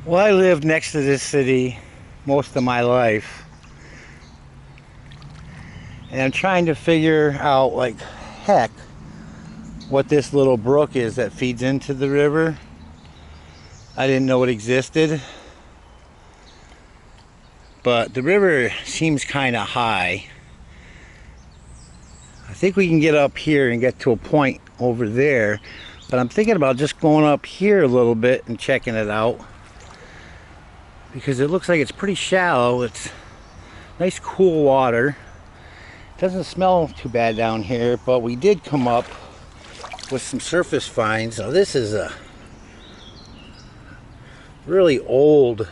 Well, I lived next to this city most of my life, and I'm trying to figure out, like, heck, what this little brook is that feeds into the river. I didn't know it existed, but the river seems kind of high. I think we can get up here and get to a point over there, but I'm thinking about just going up here a little bit and checking it out, because it looks like it's pretty shallow. It's nice cool water. Doesn't smell too bad down here, but we did come up with some surface finds. Now this is a really old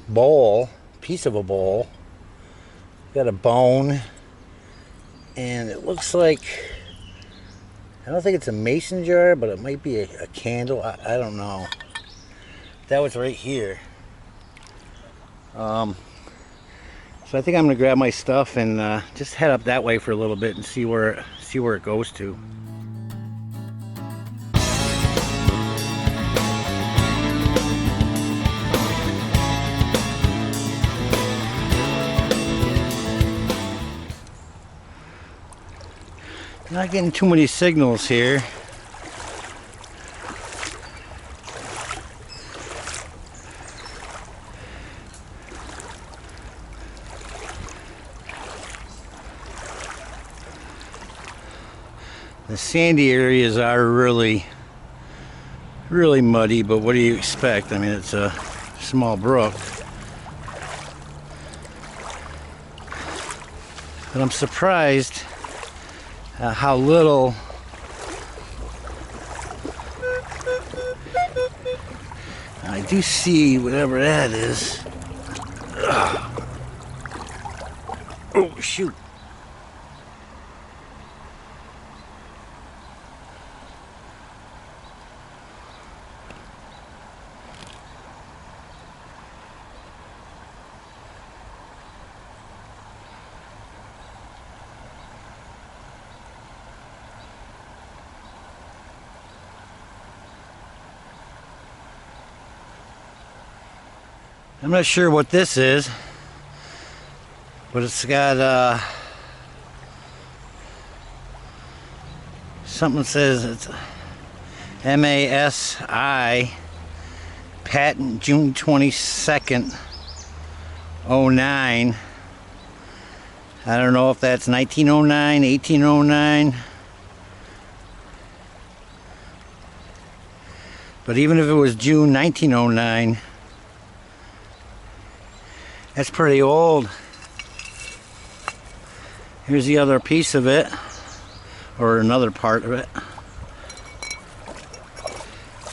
bowl, piece of a bowl. Got a bone, and it looks like, I don't think it's a mason jar, but it might be a candle. I don't know. That was right here. So I think I'm gonna grab my stuff and just head up that way for a little bit and see where it goes to. Not getting too many signals here. The sandy areas are really muddy, but what do you expect? I mean, it's a small brook. But I'm surprised how little I do see whatever that is. Ugh. Oh, shoot. I'm not sure what this is, but it's got something that says it's MASI, patent June 22nd, 09. I don't know if that's 1909, 1809. But even if it was June 1909, that's pretty old. Here's the other piece of it, or another part of it.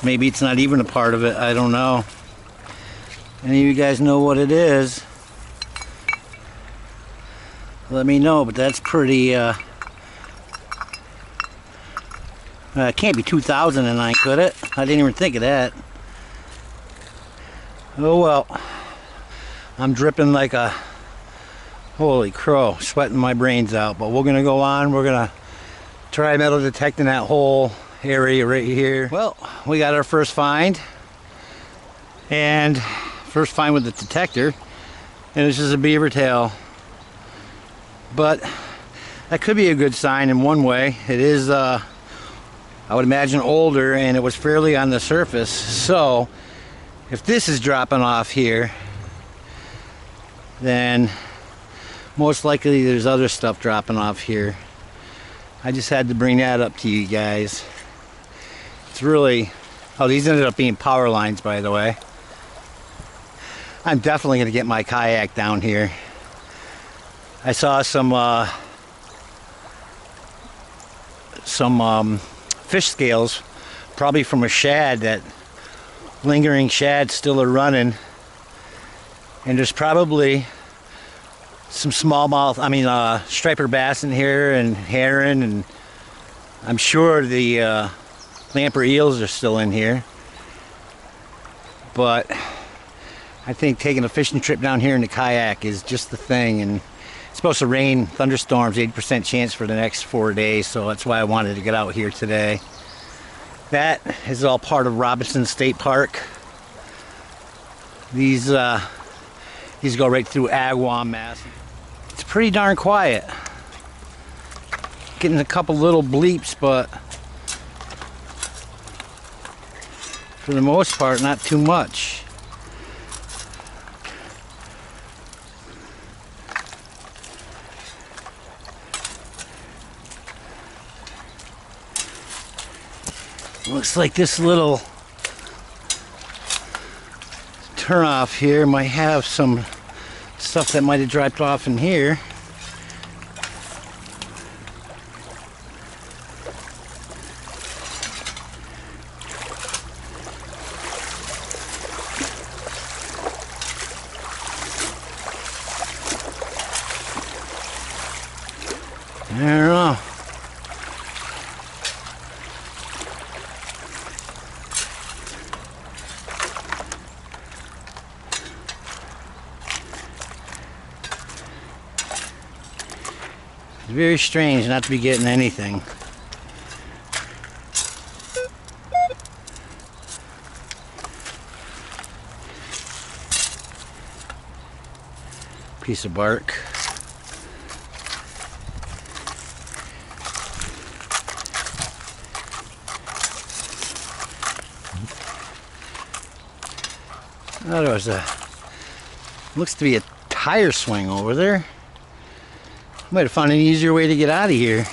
Maybe it's not even a part of it, I don't know. Any of you guys know what it is? Let me know, but that's pretty, it can't be 2009, could it? I didn't even think of that. Oh well. I'm dripping like a holy crow, sweating my brains out, but we're gonna go on. We're gonna try metal detecting that whole area right here. Well, we got our first find, and first find with the detector, and it's just a beaver tail. But that could be a good sign in one way. It is, I would imagine, older, and it was fairly on the surface. So if this is dropping off here, then most likely there's other stuff dropping off here. I just had to bring that up to you guys. It's really, oh, these ended up being power lines, by the way. I'm definitely gonna get my kayak down here. I saw some fish scales, probably from a shad. That lingering shad still are running. And there's probably some smallmouth, striper bass in here, and herring, and I'm sure the lamprey eels are still in here. But I think taking a fishing trip down here in the kayak is just the thing, and It's supposed to rain, thunderstorms, 80% chance for the next 4 days, so that's why I wanted to get out here today. That is all part of Robinson State Park. These go right through Agawam, Mass. It's pretty darn quiet. Getting a couple little bleeps, but for the most part, not too much. Looks like this little turnoff here might have some stuff that might have dropped off in here. I don't know. It's very strange not to be getting anything. Piece of bark. Oh, there was looks to be a tire swing over there. Might have found an easier way to get out of here.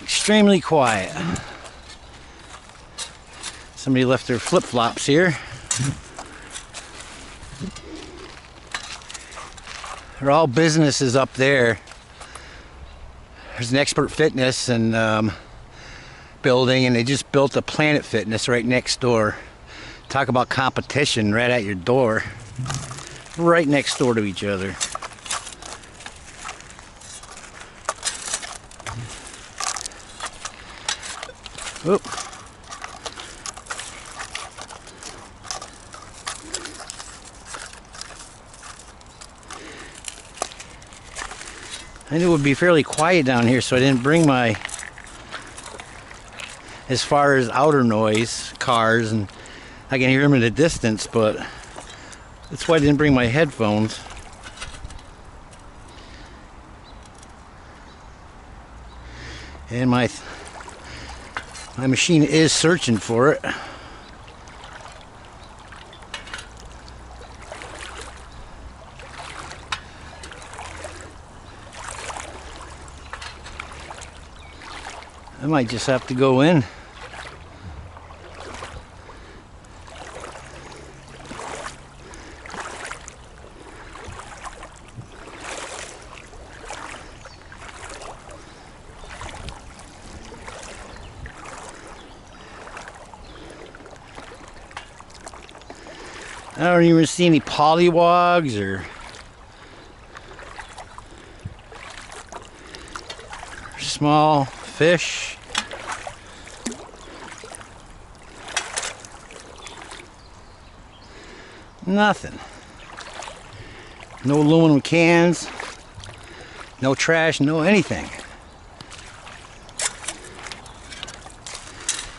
Extremely quiet. Somebody left their flip-flops here. They're all businesses up there. There's an Expert Fitness and building, and they just built a Planet Fitness right next door. Talk about competition right at your door. Right next door to each other. Oop. I knew it would be fairly quiet down here, so I didn't bring my, as far as outer noise, cars, and I can hear them in the distance, but that's why I didn't bring my headphones. And my machine is searching for it. I might just have to go in. I don't even see any pollywogs or small fish. Nothing. No aluminum cans. No trash, no anything.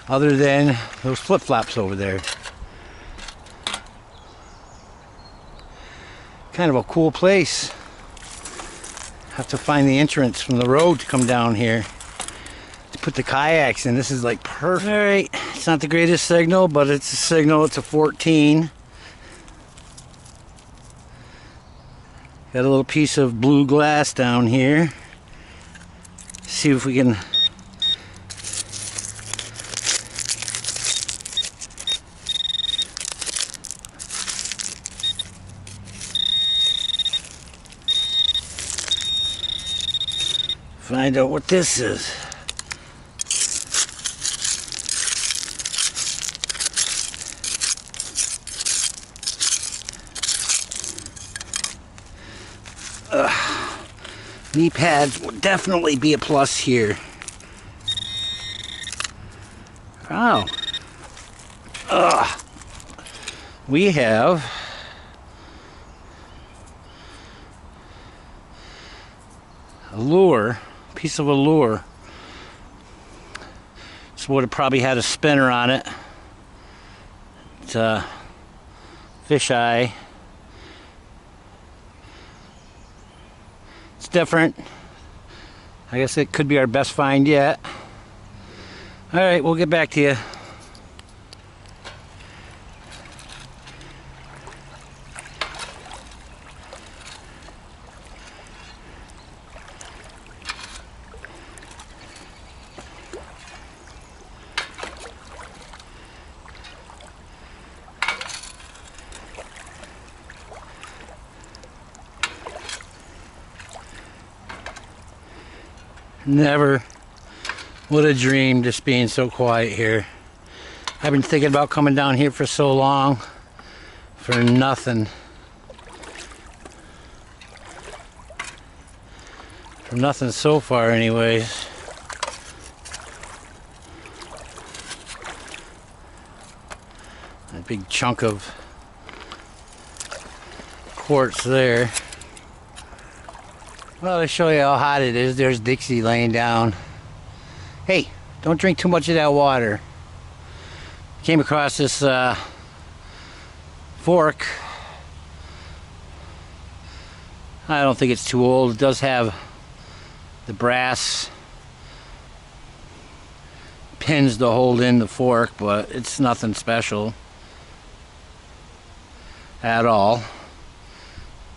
Other than those flip-flops over there. Kind of a cool place. Have to find the entrance from the road to come down here to put the kayaks in. This is like perfect. All right, it's not the greatest signal, but it's a signal. It's a 14. Got a little piece of blue glass down here. See if we can find out what this is. Knee pads would definitely be a plus here. Oh. Ugh. We have a lure, piece of a lure. This would have probably had a spinner on it. It's a fisheye. It's different. I guess it could be our best find yet. Alright, we'll get back to you. Never would have dreamed just being so quiet here. I've been thinking about coming down here for so long for nothing. For nothing so far anyways. A big chunk of quartz there. Well, to show you how hot it is, there's Dixie laying down. Hey, don't drink too much of that water. Came across this fork. I don't think it's too old. It does have the brass pins to hold in the fork, but it's nothing special at all.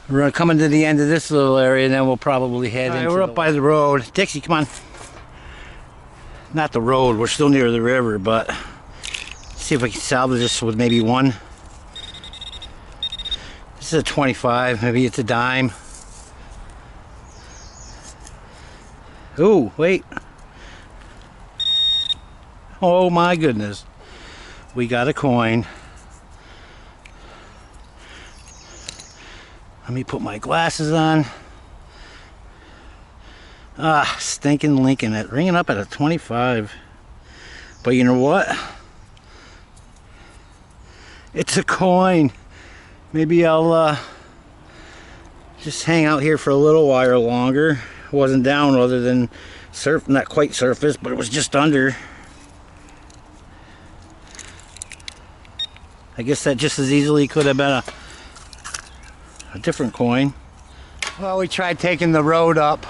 We're coming to the end of this little area, and then we'll probably head into. We're up by the road. Dixie, come on. Not the road. We're still near the river, but let's see if we can salvage this with maybe one. This is a 25. Maybe it's a dime. Ooh, wait. Oh my goodness. We got a coin. Let me put my glasses on. Ah, stinking Lincoln. It ringing up at a 25. But you know what? It's a coin. Maybe I'll just hang out here for a little while longer. It wasn't down other than not quite surface, but it was just under. I guess that just as easily could have been a different coin. Well, we tried taking the road up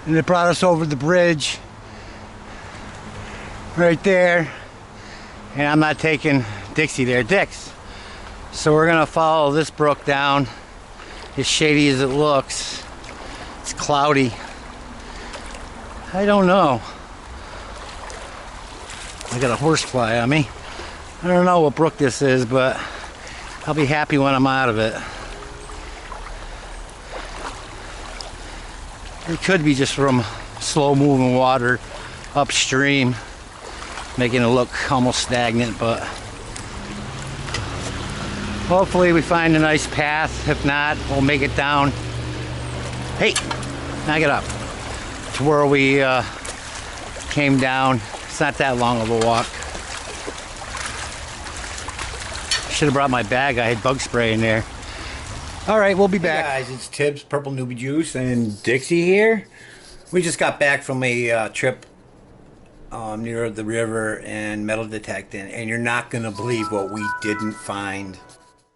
and it brought us over the bridge right there, and I'm not taking Dixie there. Dix, so we're gonna follow this brook down. As shady as it looks, it's cloudy. I don't know, I got a horsefly on me. I don't know what brook this is, but I'll be happy when I'm out of it. It could be just from slow moving water upstream, making it look almost stagnant, but hopefully we find a nice path. If not, we'll make it down. Hey, knock it up. To where we came down. It's not that long of a walk. Should have brought my bag. I had bug spray in there. All right, we'll be back. Hey guys, it's Tibbs, Purple Newbie Juice, and Dixie here. We just got back from a trip near the river and metal detecting, and you're not going to believe what we didn't find.